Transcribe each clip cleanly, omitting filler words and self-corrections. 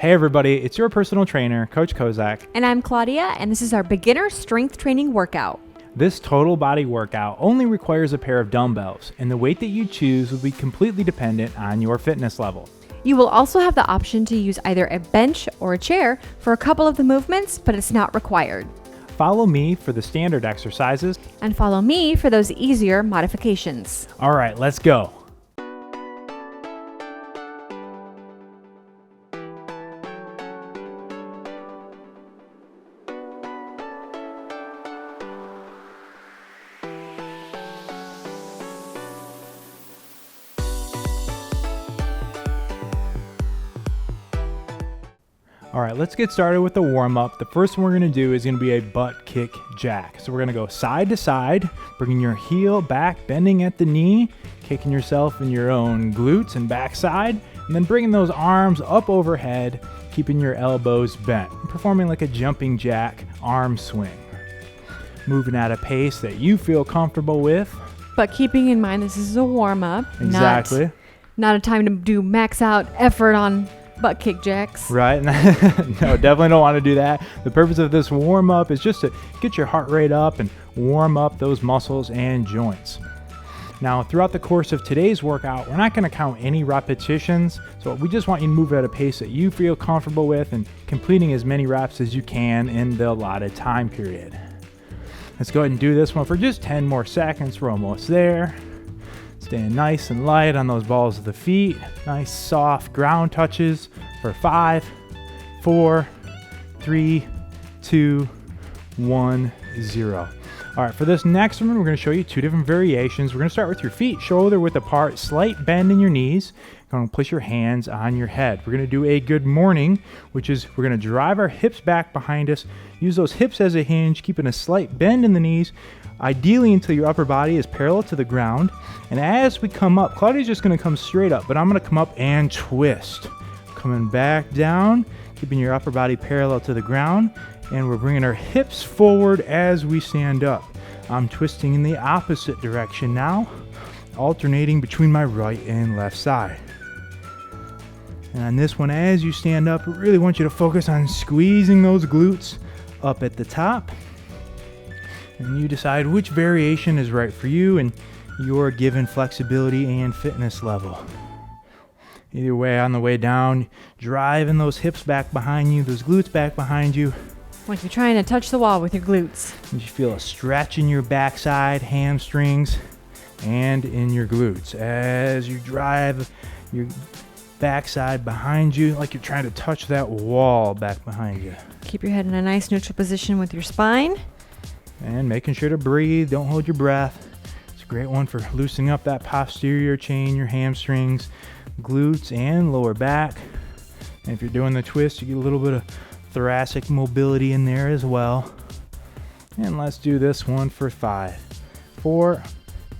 Hey everybody, it's your personal trainer, Coach Kozak. And I'm Claudia, and this is our beginner strength training workout. This total body workout only requires a pair of dumbbells, and the weight that you choose will be completely dependent on your fitness level. You will also have the option to use either a bench or a chair for a couple of the movements, but it's not required. Follow me for the standard exercises. And follow me for those easier modifications. All right, let's go. All right, let's get started with the warm-up. The first one we're gonna do is gonna be a butt kick jack. So we're gonna go side to side, bringing your heel back, bending at the knee, kicking yourself in your own glutes and backside, and then bringing those arms up overhead, keeping your elbows bent, performing like a jumping jack arm swing. Moving at a pace that you feel comfortable with. But keeping in mind this is a warm-up. Exactly. Not a time to do max out effort on butt kick jacks. Right? No, definitely don't want to do that. The purpose of this warm up is just to get your heart rate up and warm up those muscles and joints. Now, throughout the course of today's workout, we're not going to count any repetitions. So we just want you to move at a pace that you feel comfortable with and completing as many reps as you can in the allotted time period. Let's go ahead and do this one for just 10 more seconds. We're almost there. Staying nice and light on those balls of the feet. Nice soft ground touches for 5, 4, 3, 2, 1, 0. All right, for this next one, we're going to show you two different variations. We're going to start with your feet shoulder width apart, slight bend in your knees. You're going to place your hands on your head. We're going to do a good morning, which is we're going to drive our hips back behind us, use those hips as a hinge, keeping a slight bend in the knees, ideally until your upper body is parallel to the ground. And as we come up, Claudia's just going to come straight up, but I'm going to come up and twist. Coming back down, keeping your upper body parallel to the ground, and we're bringing our hips forward as we stand up. I'm twisting in the opposite direction now, alternating between my right and left side. And on this one, as you stand up, I really want you to focus on squeezing those glutes up at the top. And you decide which variation is right for you and your given flexibility and fitness level. Either way, on the way down, driving those hips back behind you, those glutes back behind you. Like you're trying to touch the wall with your glutes. And you feel a stretch in your backside, hamstrings, and in your glutes as you drive your backside behind you like you're trying to touch that wall back behind you. Keep your head in a nice neutral position with your spine. And making sure to breathe, don't hold your breath. It's a great one for loosening up that posterior chain, your hamstrings, glutes, and lower back. And if you're doing the twist, you get a little bit of thoracic mobility in there as well. And let's do this one for 5, 4,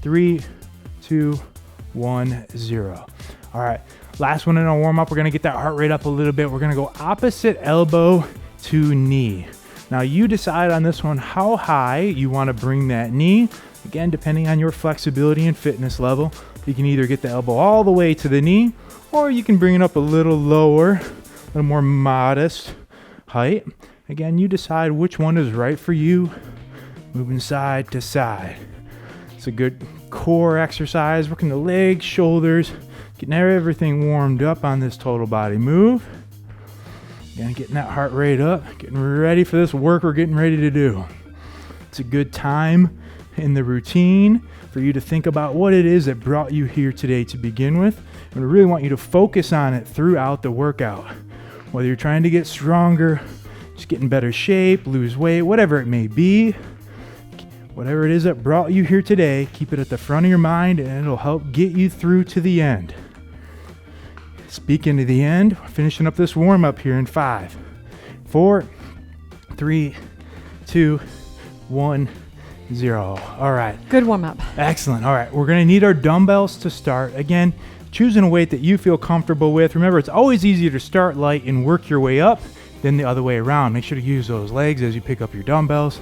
3, 2, 1, 0. All right, last one in our warm up. We're gonna get that heart rate up a little bit. We're gonna go opposite elbow to knee. Now you decide on this one how high you want to bring that knee. Again, depending on your flexibility and fitness level, you can either get the elbow all the way to the knee, or you can bring it up a little lower, a little more modest height. Again, you decide which one is right for you, moving side to side. It's a good core exercise, working the legs, shoulders, getting everything warmed up on this total body move. Again, getting that heart rate up, getting ready for this work we're getting ready to do. It's a good time in the routine for you to think about what it is that brought you here today to begin with. And I really want you to focus on it throughout the workout. Whether you're trying to get stronger, just get in better shape, lose weight, whatever it may be. Whatever it is that brought you here today, keep it at the front of your mind and it'll help get you through to the end. Speaking to the end, we're finishing up this warm up here in 5, 4, 3, 2, 1, 0. All right. Good warm up. Excellent. All right. We're going to need our dumbbells to start. Again, choosing a weight that you feel comfortable with. Remember, it's always easier to start light and work your way up than the other way around. Make sure to use those legs as you pick up your dumbbells.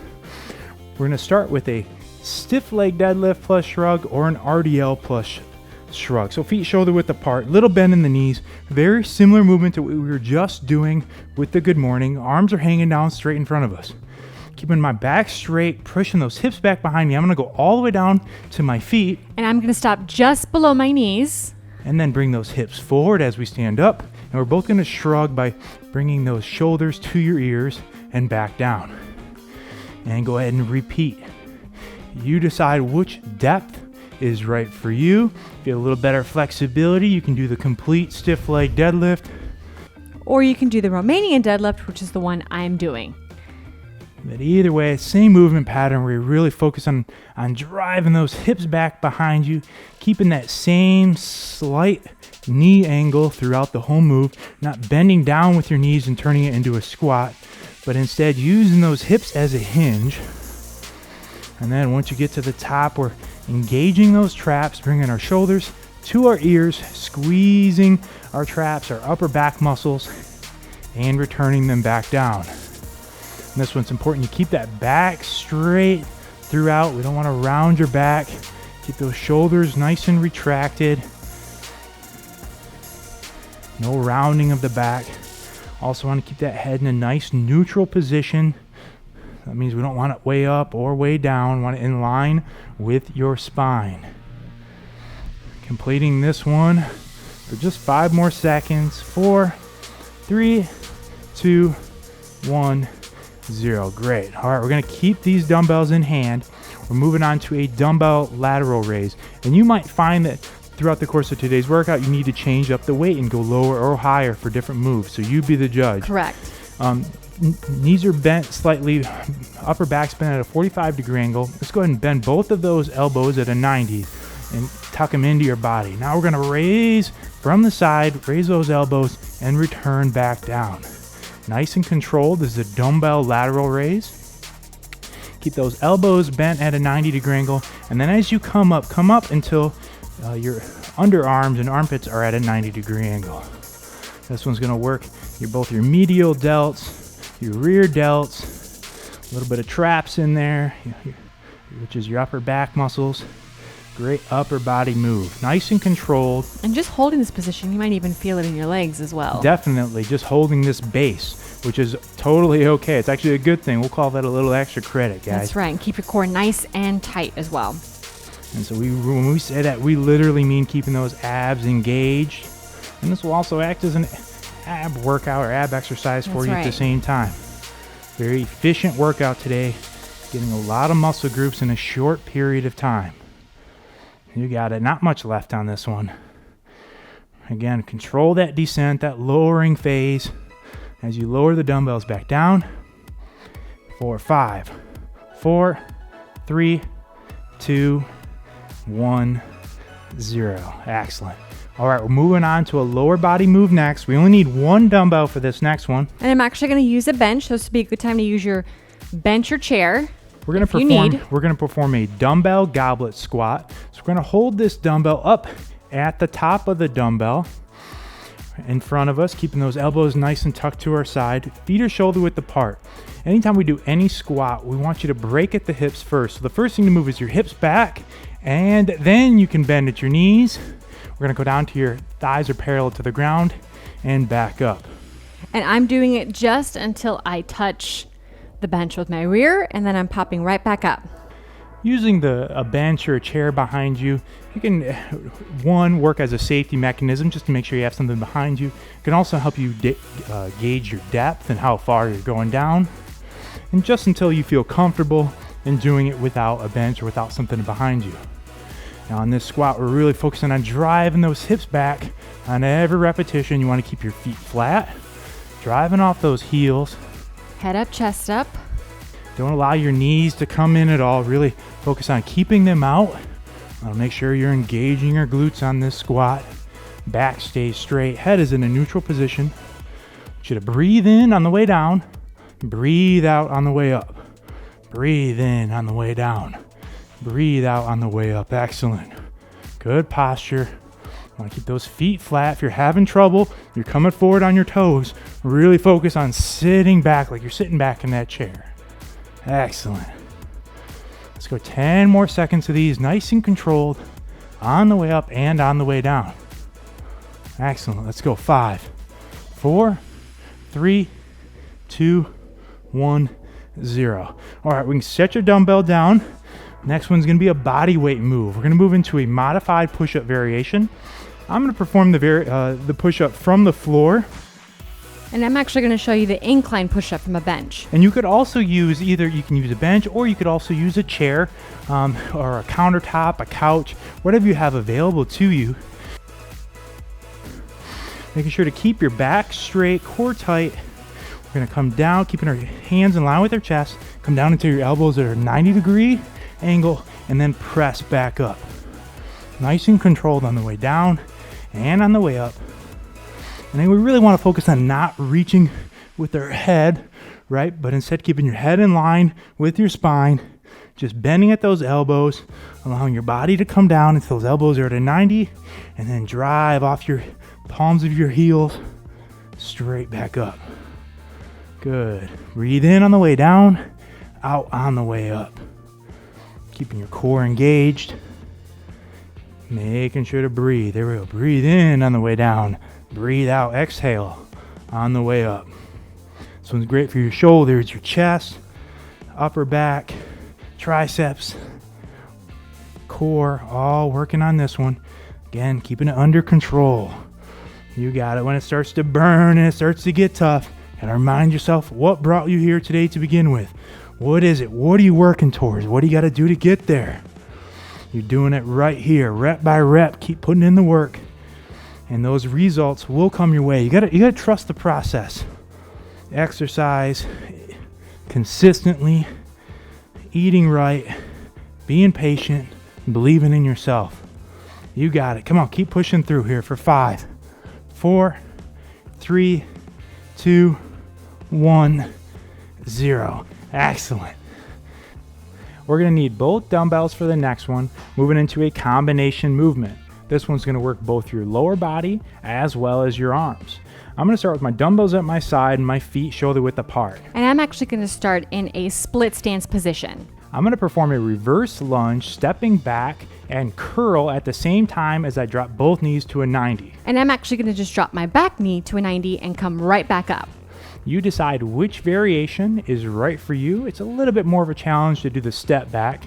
We're going to start with a stiff leg deadlift plus shrug or an RDL plus shrug. So feet shoulder width apart, little bend in the knees. Very similar movement to what we were just doing with the good morning. Arms are hanging down straight in front of us. Keeping my back straight, pushing those hips back behind me. I'm gonna go all the way down to my feet. And I'm gonna stop just below my knees. And then bring those hips forward as we stand up. And we're both gonna shrug by bringing those shoulders to your ears and back down. And go ahead and repeat. You decide which depth is right for you. If you have a little better flexibility, you can do the complete stiff leg deadlift. Or you can do the Romanian deadlift, which is the one I'm doing. But either way, same movement pattern where you really focus on driving those hips back behind you, keeping that same slight knee angle throughout the whole move, not bending down with your knees and turning it into a squat, but instead using those hips as a hinge. And then once you get to the top, we're engaging those traps, bringing our shoulders to our ears, squeezing our traps, our upper back muscles, and returning them back down. And this one's important. You keep that back straight throughout. We don't want to round your back. Keep those shoulders nice and retracted. No rounding of the back. Also want to keep that head in a nice neutral position. That means we don't want it way up or way down. We want it in line with your spine. Completing this one for just 5 more seconds. 4, 3, 2, 1. 0. Great. All right, we're going to keep these dumbbells in hand. We're moving on to a dumbbell lateral raise. And you might find that throughout the course of today's workout, you need to change up the weight and go lower or higher for different moves. So you be the judge. Correct. Knees are bent slightly, upper back's bent at a 45-degree angle. Let's go ahead and bend both of those elbows at a 90 and tuck them into your body. Now we're going to raise from the side, raise those elbows, and return back down. Nice and controlled. This is a dumbbell lateral raise. Keep those elbows bent at a 90-degree angle. And then as you come up until your underarms and armpits are at a 90-degree angle. This one's going to work both your medial delts, your rear delts, a little bit of traps in there, which is your upper back muscles. Great upper body move. Nice and controlled. And just holding this position, you might even feel it in your legs as well. Definitely. Just holding this base, which is totally okay. It's actually a good thing. We'll call that a little extra credit, guys. That's right. And keep your core nice and tight as well. And so when we say that, we literally mean keeping those abs engaged. And this will also act as an ab workout or ab exercise for you at the same time. Very efficient workout today. Getting a lot of muscle groups in a short period of time. You got it. Not much left on this one. Again, control that descent, that lowering phase as you lower the dumbbells back down. 4, 5, 4, 3, 2, 1, 0. Excellent. All right, we're moving on to a lower body move next. We only need 1 dumbbell for this next one. And I'm actually going to use a bench. So this would be a good time to use your bench or chair. We're going to perform a dumbbell goblet squat. So we're going to hold this dumbbell up at the top of the dumbbell in front of us, keeping those elbows nice and tucked to our side. Feet are shoulder width apart. Anytime we do any squat, we want you to break at the hips first. So the first thing to move is your hips back, and then you can bend at your knees. We're going to go down to your thighs are parallel to the ground and back up. And I'm doing it just until I touch the bench with my rear, and then I'm popping right back up. Using a bench or a chair behind you, you can, one, work as a safety mechanism just to make sure you have something behind you. It can also help you gauge your depth and how far you're going down. And just until you feel comfortable in doing it without a bench or without something behind you. Now on this squat, we're really focusing on driving those hips back on every repetition. You want to keep your feet flat, driving off those heels. Head up, chest up. Don't allow your knees to come in at all. Really focus on keeping them out. Make sure you're engaging your glutes on this squat. Back stays straight. Head is in a neutral position. I want you to breathe in on the way down. Breathe out on the way up. Breathe in on the way down. Breathe out on the way up. Excellent. Good posture. Want to keep those feet flat. If you're having trouble, you're coming forward on your toes, really focus on sitting back like you're sitting back in that chair. Excellent. Let's go 10 more seconds of these, nice and controlled. on the way up and on the way down. Excellent. Let's go. 5, 4, 3, 2, 1, 0. All right, we can set your dumbbell down. Next one's going to be a body weight move. We're going to move into a modified push-up variation. I'm going to perform the push-up from the floor. And I'm actually going to show you the incline push-up from a bench. And you could also use you can use a bench, or you could also use a chair or a countertop, a couch, whatever you have available to you. Making sure to keep your back straight, core tight. We're going to come down, keeping our hands in line with our chest. Come down into your elbows at a 90-degree angle, and then press back up. Nice and controlled on the way down and on the way up. And then we really want to focus on not reaching with our head, right? But instead keeping your head in line with your spine, just bending at those elbows, allowing your body to come down until those elbows are at a 90, and then drive off your palms of your heels straight back up. Good. Breathe in on the way down, out on the way up. Keeping your core engaged. Making sure to breathe. There we go. Breathe in on the way down. Breathe out, exhale on the way up. This one's great for your shoulders, your chest, upper back, triceps, core, all working on this one. Again, keeping it under control. You got it. When it starts to burn and it starts to get tough, you gotta remind yourself what brought you here today to begin with. What is it? What are you working towards? What do you got to do to get there? You're doing it right here, rep by rep. Keep putting in the work. And those results will come your way. You gotta trust the process. Exercise consistently, eating right, being patient, believing in yourself. You got it. Come on, keep pushing through here for 5, 4, 3, 2, 1, 0. Excellent. We're gonna need both dumbbells for the next one, moving into a combination movement. This one's going to work both your lower body as well as your arms. I'm going to start with my dumbbells at my side and my feet shoulder width apart. And I'm actually going to start in a split stance position. I'm going to perform a reverse lunge, stepping back and curl at the same time as I drop both knees to a 90. And I'm actually going to just drop my back knee to a 90 and come right back up. You decide which variation is right for you. It's a little bit more of a challenge to do the step back.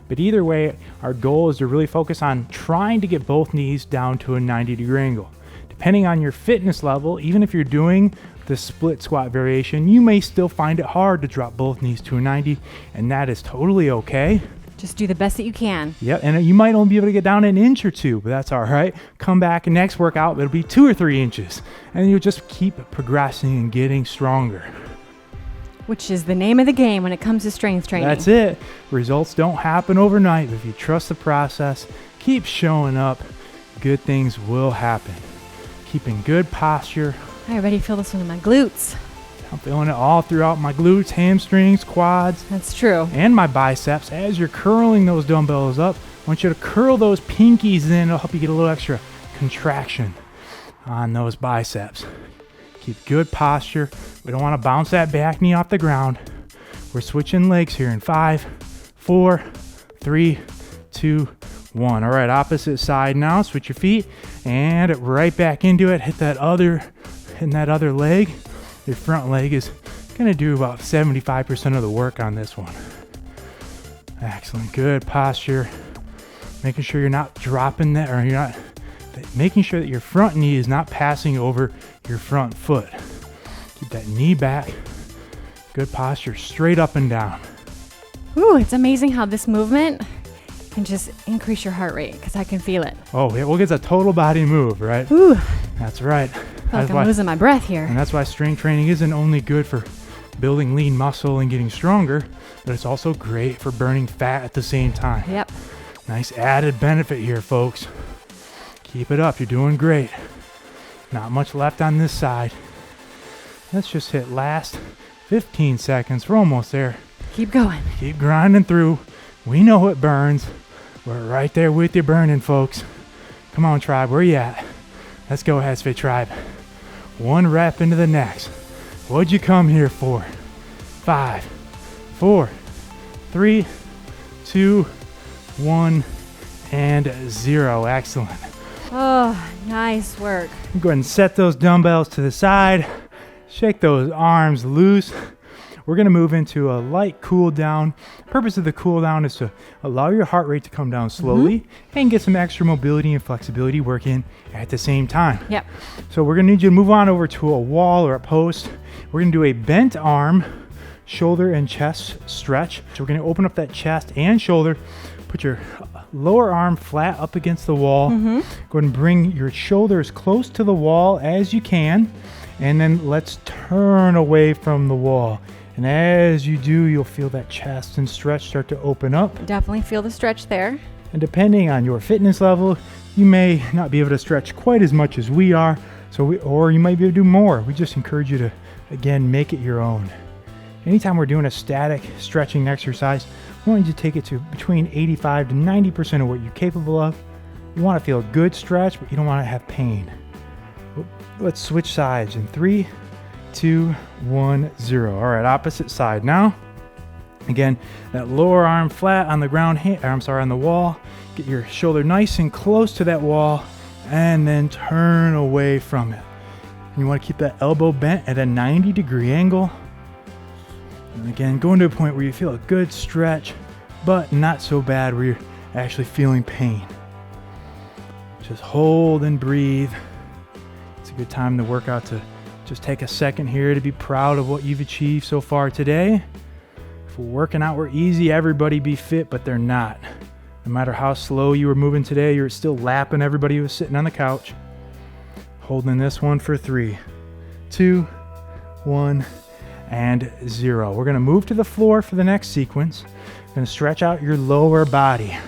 But either way, our goal is to really focus on trying to get both knees down to a 90-degree angle. Depending on your fitness level, even if you're doing the split squat variation, you may still find it hard to drop both knees to a 90, and that is totally okay. Just do the best that you can. Yeah, and you might only be able to get down an inch or two, but that's all right. Come back next workout, it'll be 2 or 3 inches, and you'll just keep progressing and getting stronger. Which is the name of the game when it comes to strength training. That's it. Results don't happen overnight, but if you trust the process, keep showing up, good things will happen. Keeping good posture. I already feel this one in my glutes. I'm feeling it all throughout my glutes, hamstrings, quads. That's true. And my biceps. As you're curling those dumbbells up, I want you to curl those pinkies in. It'll help you get a little extra contraction on those biceps. Keep good posture. We don't want to bounce that back knee off the ground. We're switching legs here in 5, 4, 3, 2, 1. All right, opposite side now. Switch your feet and right back into it. Hit that other leg. Your front leg is going to do about 75% of the work on this one. Excellent. Good posture. Making sure you're not dropping that, or you're not making sure that your front knee is not passing over your front foot. Keep that knee back. Good posture, straight up and down. Ooh, it's amazing how this movement can just increase your heart rate, because I can feel it. Oh, yeah, well, it's a total body move, right? Ooh. That's right. I feel like I'm losing my breath here. And that's why strength training isn't only good for building lean muscle and getting stronger, but it's also great for burning fat at the same time. Yep. Nice added benefit here, folks. Keep it up. You're doing great. Not much left on this side. Let's just hit last 15 seconds. We're almost there. Keep going. Keep grinding through. We know it burns. We're right there with you burning, folks. Come on, tribe. Where you at? Let's go, HASfit tribe. 1 rep into the next. What'd you come here for? 5, 4, 3, 2, 1, and 0. Excellent. Oh, nice work. Go ahead and set those dumbbells to the side. Shake those arms loose. We're going to move into a light cool down. The purpose of the cool down is to allow your heart rate to come down slowly and get some extra mobility and flexibility working at the same time. Yep. So we're going to need you to move on over to a wall or a post. We're going to do a bent arm, shoulder and chest stretch. So we're going to open up that chest and shoulder. Put your lower arm flat up against the wall. Go ahead and bring your shoulders close to the wall as you can. And then let's turn away from the wall. And as you do, you'll feel that chest and stretch start to open up. Definitely feel the stretch there. And depending on your fitness level, you may not be able to stretch quite as much as we are. Or you might be able to do more. We just encourage you to, again, make it your own. Anytime we're doing a static stretching exercise, we want you to take it to between 85 to 90% of what you're capable of. You want to feel a good stretch, but you don't want to have pain. Let's switch sides in 3, 2, 1, 0. All right, opposite side now. Again, that lower arm flat on the ground, on the wall. Get your shoulder nice and close to that wall and then turn away from it. And you want to keep that elbow bent at a 90-degree angle. And again, going to a point where you feel a good stretch, but not so bad where you're actually feeling pain. Just hold and breathe. It's a good time to work out to just take a second here to be proud of what you've achieved so far today. If we're working out, we're easy. Everybody be fit, but they're not. No matter how slow you were moving today, you're still lapping everybody who was sitting on the couch. Holding this one for 3, 2, 1, and 0. We're going to move to the floor for the next sequence. Going to stretch out your lower body.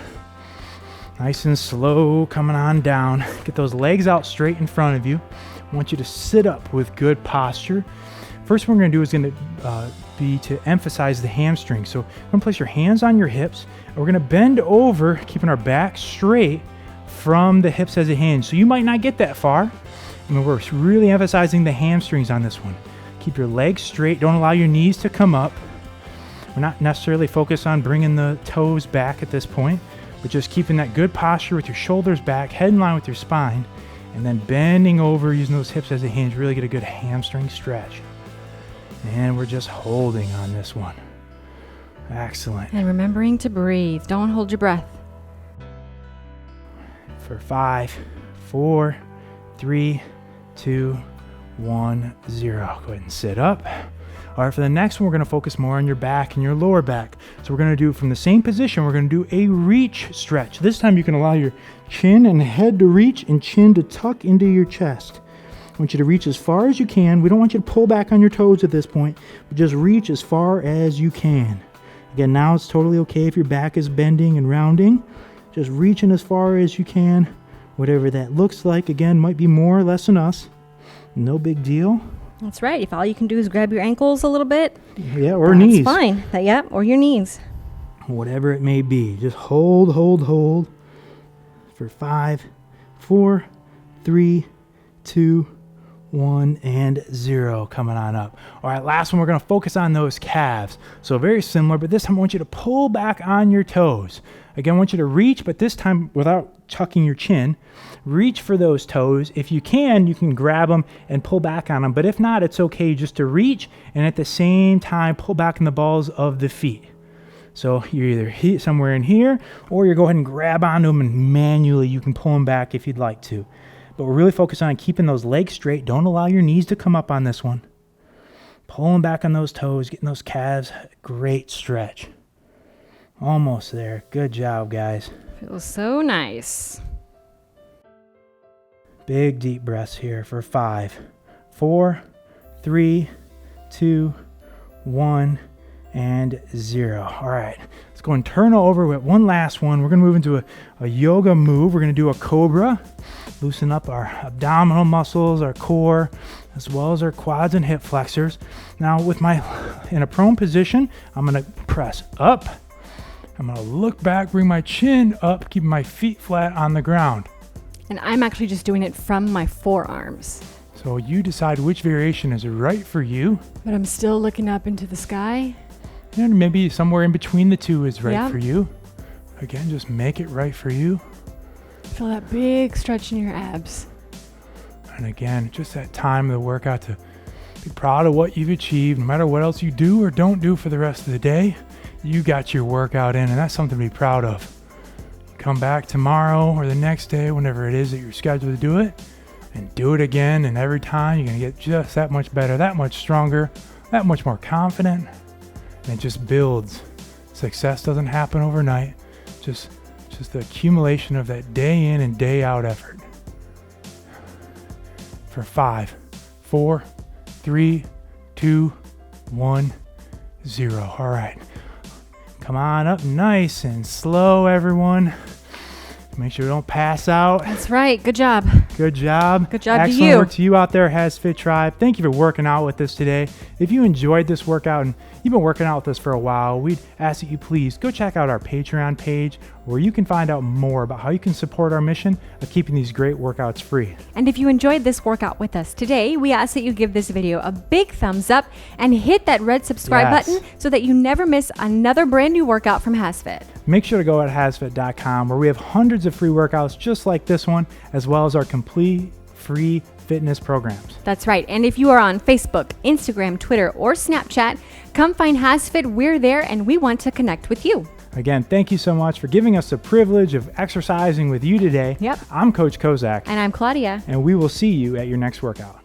Nice and slow, coming on down. Get those legs out straight in front of you. I want you to sit up with good posture. First what we're going to do is going to be to emphasize the hamstring. So we're going to place your hands on your hips. And we're going to bend over, keeping our back straight from the hips as a hinge. So you might not get that far. I mean, we're really emphasizing the hamstrings on this one. Keep your legs straight. Don't allow your knees to come up. We're not necessarily focused on bringing the toes back at this point, but just keeping that good posture with your shoulders back, head in line with your spine, and then bending over, using those hips as a hinge. Really get a good hamstring stretch. And we're just holding on this one. Excellent. And remembering to breathe. Don't hold your breath. For 5, 4, 3, 2, 1, 0. Go ahead and sit up. All right, for the next one, we're going to focus more on your back and your lower back. So we're going to do, from the same position, we're going to do a reach stretch. This time you can allow your chin and head to reach and chin to tuck into your chest. I want you to reach as far as you can. We don't want you to pull back on your toes at this point, but just reach as far as you can. Again, now it's totally okay if your back is bending and rounding. Just reaching as far as you can, whatever that looks like. Again, might be more or less than us. No big deal. That's right. If all you can do is grab your ankles a little bit, yeah, or knees. That's fine. Yeah, or your knees. Whatever it may be. Just hold, hold, hold. For 5, 4, 3, 2, 1, and 0. Coming on up. All right, last one, we're going to focus on those calves. So very similar, but this time I want you to pull back on your toes. Again, I want you to reach, but this time without tucking your chin. Reach for those toes. If you can grab them and pull back on them. But if not, it's okay just to reach and at the same time pull back in the balls of the feet. So you're either somewhere in here, or you go ahead and grab onto them and manually you can pull them back if you'd like to. But we're really focused on keeping those legs straight. Don't allow your knees to come up on this one. Pulling back on those toes, getting those calves. Great stretch. Almost there. Good job, guys. Feels so nice. Big deep breaths here for 5, 4, 3, 2, 1, and 0. All right, let's go and turn over with one last one. We're going to move into a yoga move. We're going to do a cobra. Loosen up our abdominal muscles, our core, as well as our quads and hip flexors. Now, in a prone position, I'm going to press up. I'm going to look back, bring my chin up, keeping my feet flat on the ground. And I'm actually just doing it from my forearms. So you decide which variation is right for you. But I'm still looking up into the sky. And maybe somewhere in between the two is right for you. Again, just make it right for you. feel that big stretch in your abs. And again, just that time of the workout to be proud of what you've achieved. No matter what else you do or don't do for the rest of the day, you got your workout in, and that's something to be proud of. Come back tomorrow or the next day, whenever it is that you're scheduled to do it, and do it again. And every time you're going to get just that much better, that much stronger, that much more confident. And it just builds. Success doesn't happen overnight. Just the accumulation of that day in and day out effort. For 5, 4, 3, 2, 1, 0. All right. Come on up nice and slow, everyone. Make sure you don't pass out. That's right. Good job. Good job. Good job Excellent to you. work to you out there, HASfit Tribe. Thank you for working out with us today. If you enjoyed this workout and you've been working out with us for a while, we'd ask that you please go check out our Patreon page where you can find out more about how you can support our mission of keeping these great workouts free. And if you enjoyed this workout with us today, we ask that you give this video a big thumbs up and hit that red subscribe button so that you never miss another brand new workout from HASfit. Make sure to go at HASfit.com where we have hundreds of free workouts just like this one, as well as our complete free fitness programs. That's right. And if you are on Facebook, Instagram, Twitter, or Snapchat, come find HASfit. We're there and we want to connect with you. Again, thank you so much for giving us the privilege of exercising with you today. Yep. I'm Coach Kozak. And I'm Claudia. And we will see you at your next workout.